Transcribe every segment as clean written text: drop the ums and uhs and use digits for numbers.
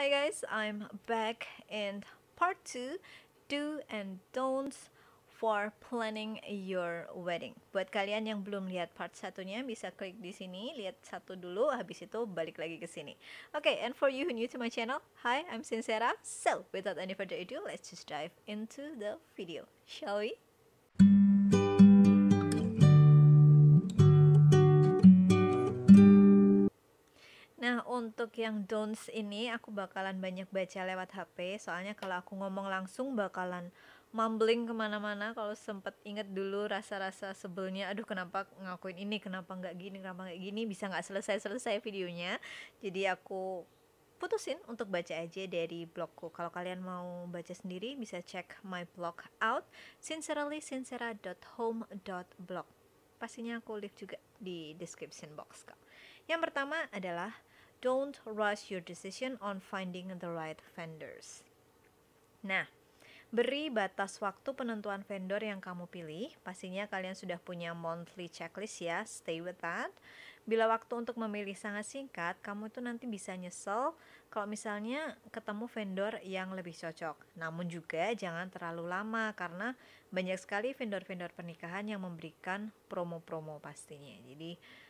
Hi guys, I'm back in part 2, do and don'ts for planning your wedding. Buat kalian yang belum lihat part satunya bisa klik di sini, lihat satu dulu, habis itu balik lagi ke sini. Okay, and for you who new to my channel, hi, I'm Sincera. So, without any further ado, let's just dive into the video, shall we? Nah, untuk yang don'ts ini aku bakalan banyak baca lewat HP. Soalnya kalau aku ngomong langsung bakalan mumbling kemana-mana. Kalau sempet inget dulu rasa-rasa sebelnya, aduh kenapa ngakuin ini, kenapa nggak gini, kenapa nggak gini, bisa nggak selesai-selesai videonya. Jadi aku putusin untuk baca aja dari blogku. Kalau kalian mau baca sendiri bisa cek my blog out, sincerely.home.blog. Pastinya aku leave juga di description box kak. Yang pertama adalah don't rush your decision on finding the right vendors. Nah, beri batas waktu penentuan vendor yang kamu pilih. Pastinya kalian sudah punya monthly checklist ya, stay with that. Bila waktu untuk memilih sangat singkat, kamu tuh nanti bisa nyesel kalau misalnya ketemu vendor yang lebih cocok. Namun juga jangan terlalu lama karena banyak sekali vendor-vendor pernikahan yang memberikan promo-promo pastinya. Jadi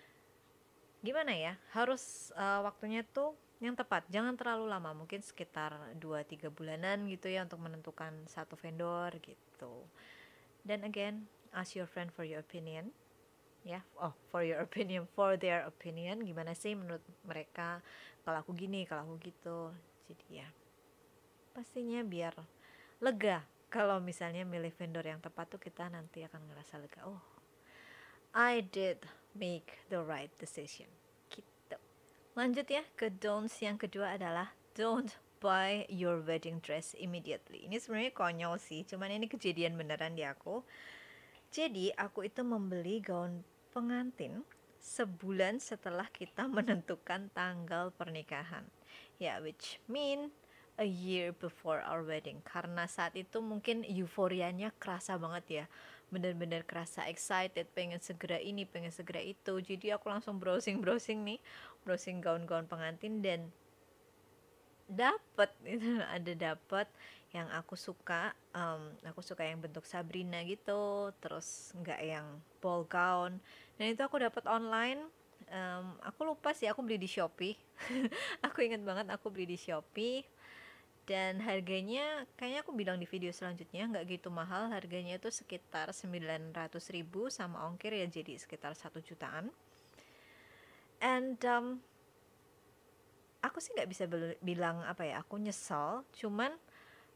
gimana ya, harus waktunya tuh yang tepat, jangan terlalu lama, mungkin sekitar 2-3 bulanan gitu ya untuk menentukan satu vendor gitu. Dan again, ask your friend for your opinion ya, for your opinion, for their opinion, gimana sih menurut mereka kalau aku gini, kalau aku gitu. Jadi ya pastinya biar lega, kalau misalnya milih vendor yang tepat tuh kita nanti akan ngerasa lega, oh I did make the right decision gitu. Lanjut ya ke don'ts yang kedua adalah don't buy your wedding dress immediately. Ini sebenarnya konyol sih, cuman ini kejadian beneran di aku. Jadi aku itu membeli gaun pengantin sebulan setelah kita menentukan tanggal pernikahan. Ya, which mean a year before our wedding. Karena saat itu mungkin euforianya kerasa banget ya. Bener-bener kerasa excited, pengen segera ini, pengen segera itu. Jadi aku langsung browsing-browsing nih, browsing gaun-gaun pengantin dan dapet itu dapet yang aku suka yang bentuk Sabrina gitu, terus nggak yang ball gown, dan itu aku dapat online. Aku lupa sih, aku beli di Shopee. Aku inget banget aku beli di Shopee, dan harganya kayaknya aku bilang di video selanjutnya nggak gitu mahal, harganya itu sekitar 900.000 sama ongkir ya, jadi sekitar 1 jutaan. And aku sih nggak bisa bilang apa ya, aku nyesel, cuman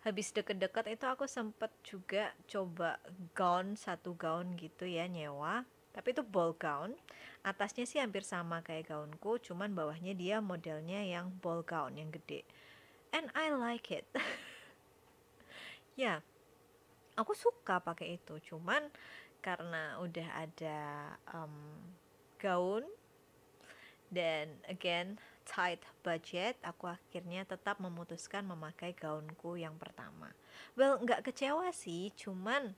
habis deket-deket itu aku sempet juga coba satu gaun gitu ya, nyewa, tapi itu ball gown. Atasnya sih hampir sama kayak gaunku, cuman bawahnya dia modelnya yang ball gown yang gede, and I like it. Ya, aku suka pakai itu, cuman karena udah ada gaun dan again tight budget, aku akhirnya tetap memutuskan memakai gaunku yang pertama. Well, nggak kecewa sih, cuman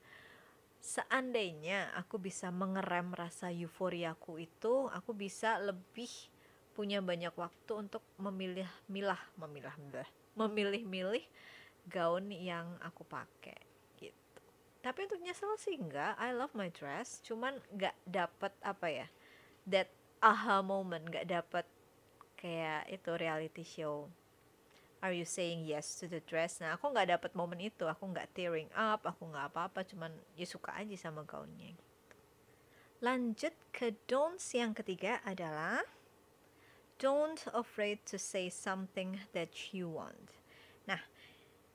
seandainya aku bisa mengerem rasa euforiaku itu, aku bisa lebih punya banyak waktu untuk memilih-milih gaun yang aku pakai gitu. Tapi untuk nyesel sih enggak, I love my dress, cuman nggak dapet apa ya, that aha moment, nggak dapet kayak itu reality show, are you saying yes to the dress? Nah, aku nggak dapet momen itu, aku nggak tearing up, aku nggak apa-apa, cuman ya suka aja sama gaunnya. Lanjut ke don'ts yang ketiga adalah don't afraid to say something that you want. Nah,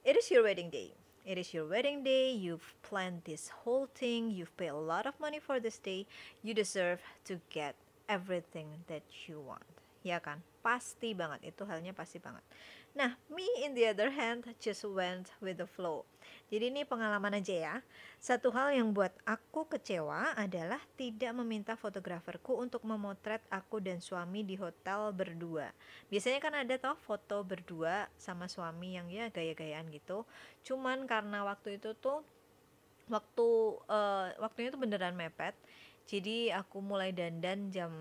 it is your wedding day. It is your wedding day, you've planned this whole thing, you've paid a lot of money for this day, you deserve to get everything that you want. Ya kan? Pasti banget, itu halnya pasti banget. Nah, me in the other hand just went with the flow. Jadi ini pengalaman aja ya. Satu hal yang buat aku kecewa adalah tidak meminta fotograferku untuk memotret aku dan suami di hotel berdua. Biasanya kan ada toh foto berdua sama suami yang ya gaya-gayaan gitu. Cuman karena waktu itu tuh waktunya tuh beneran mepet. Jadi aku mulai dandan jam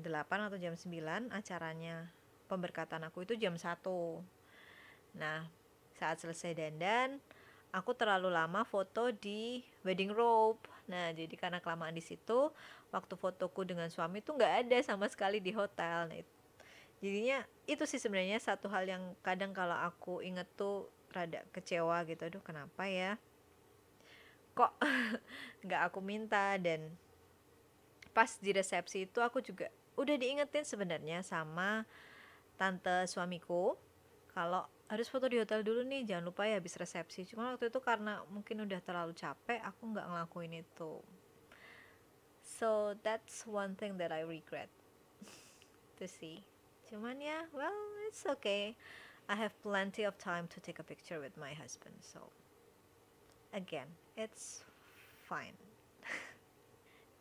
8 atau jam 9, acaranya pemberkatan aku itu jam 1. Nah, saat selesai dandan, aku terlalu lama foto di wedding robe. Nah, jadi karena kelamaan di situ, waktu fotoku dengan suami tuh nggak ada sama sekali di hotel. Nah, jadinya itu sih sebenarnya satu hal yang kadang kalau aku inget tuh rada kecewa gitu. Aduh, kenapa ya? Kok nggak aku minta? Dan pas di resepsi itu aku juga udah diingetin sebenarnya sama tante suamiku kalau harus foto di hotel dulu nih, jangan lupa ya habis resepsi. Cuma waktu itu karena mungkin udah terlalu capek, aku nggak ngelakuin itu. So that's one thing that I regret to see. Cuman ya, well, it's okay. I have plenty of time to take a picture with my husband. So again, it's fine.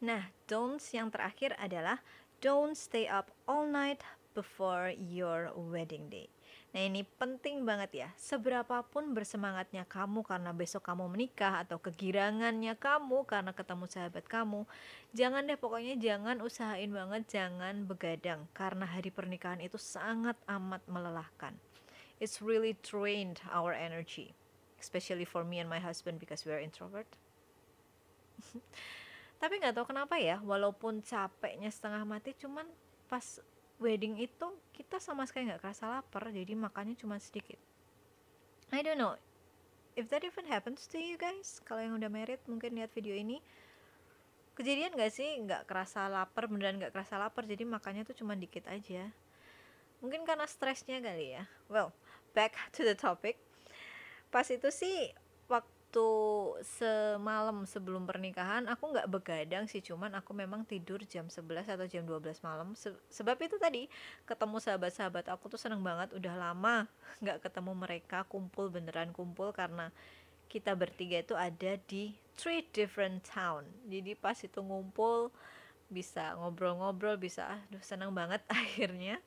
Nah, don'ts yang terakhir adalah don't stay up all night before your wedding day. Nah, ini penting banget ya. Seberapapun bersemangatnya kamu karena besok kamu menikah atau kegirangannya kamu karena ketemu sahabat kamu, jangan deh, pokoknya jangan usahain banget, jangan begadang karena hari pernikahan itu sangat amat melelahkan. It's really drained our energy, especially for me and my husband because we are introvert. Tapi nggak tahu kenapa ya, walaupun capeknya setengah mati, cuman pas wedding itu kita sama sekali nggak kerasa lapar, jadi makannya cuma sedikit. I don't know if that even happens to you guys. Kalau yang udah married mungkin lihat video ini, kejadian nggak sih nggak kerasa lapar, beneran nggak kerasa lapar, jadi makannya tuh cuma dikit aja. Mungkin karena stresnya kali ya. Well, back to the topic. Pas itu sih waktu semalam sebelum pernikahan aku nggak begadang sih, cuman aku memang tidur jam 11 atau jam 12 malam. Sebab itu tadi ketemu sahabat-sahabat aku tuh seneng banget, udah lama nggak ketemu mereka, kumpul beneran kumpul karena kita bertiga itu ada di 3 different town. Jadi pas itu ngumpul bisa ngobrol-ngobrol, bisa seneng banget akhirnya.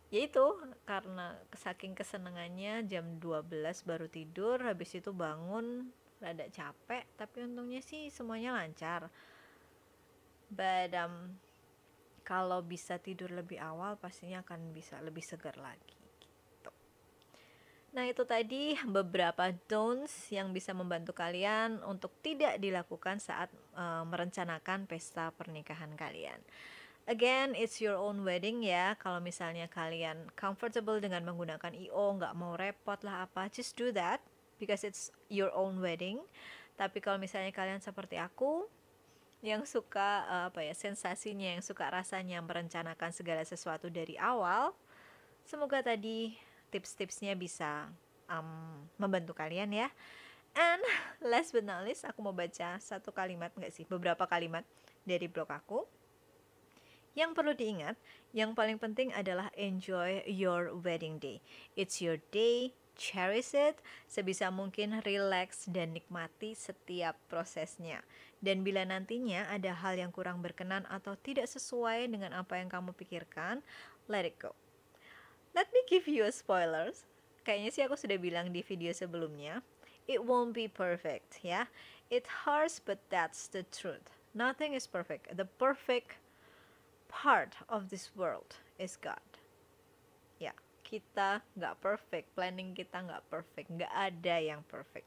Ya itu, karena saking kesenangannya jam 12 baru tidur, habis itu bangun rada capek, tapi untungnya sih semuanya lancar. But kalau bisa tidur lebih awal pastinya akan bisa lebih segar lagi gitu. Nah, itu tadi beberapa don'ts yang bisa membantu kalian untuk tidak dilakukan saat merencanakan pesta pernikahan kalian. Again, it's your own wedding ya. Kalau misalnya kalian comfortable dengan menggunakan IO, nggak mau repot lah apa, just do that because it's your own wedding. Tapi kalau misalnya kalian seperti aku, yang suka sensasinya, yang suka rasanya merencanakan segala sesuatu dari awal, semoga tadi tips-tipsnya bisa membantu kalian ya. And last but not least, aku mau baca satu kalimat, beberapa kalimat dari blog aku. Yang perlu diingat, yang paling penting adalah enjoy your wedding day. It's your day, cherish it, sebisa mungkin relax dan nikmati setiap prosesnya. Dan bila nantinya ada hal yang kurang berkenan atau tidak sesuai dengan apa yang kamu pikirkan, let it go. Let me give you a spoilers. Kayaknya sih aku sudah bilang di video sebelumnya, it won't be perfect ya. It hurts but that's the truth. Nothing is perfect. The perfect part of this world is God. Ya, kita nggak perfect, planning kita nggak perfect, nggak ada yang perfect.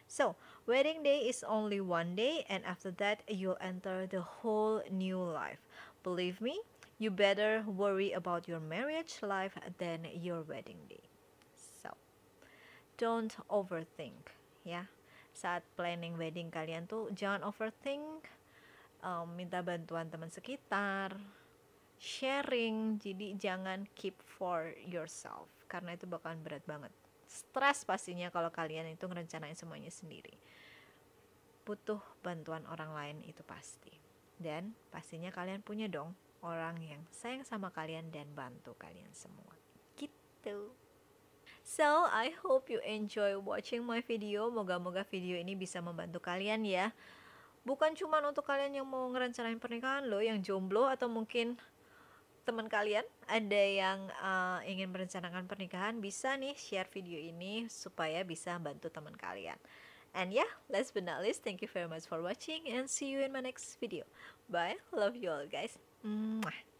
So, wedding day is only one day, and after that you'll enter the whole new life. Believe me, you better worry about your marriage life than your wedding day. So, don't overthink, ya. Saat planning wedding kalian tuh jangan overthink, minta bantuan teman sekitar, sharing, jadi jangan keep for yourself karena itu bakalan berat banget. Stres pastinya kalau kalian itu ngerencanain semuanya sendiri. Butuh bantuan orang lain itu pasti. Dan pastinya kalian punya dong orang yang sayang sama kalian dan bantu kalian semua. Gitu. So, I hope you enjoy watching my video. Moga-moga video ini bisa membantu kalian ya. Bukan cuma untuk kalian yang mau ngerencanain pernikahan loh, yang jomblo atau mungkin teman kalian ada yang ingin merencanakan pernikahan, bisa nih share video ini supaya bisa bantu teman kalian. And yeah, last but not least, thank you very much for watching and see you in my next video. Bye, love you all guys. Mwah.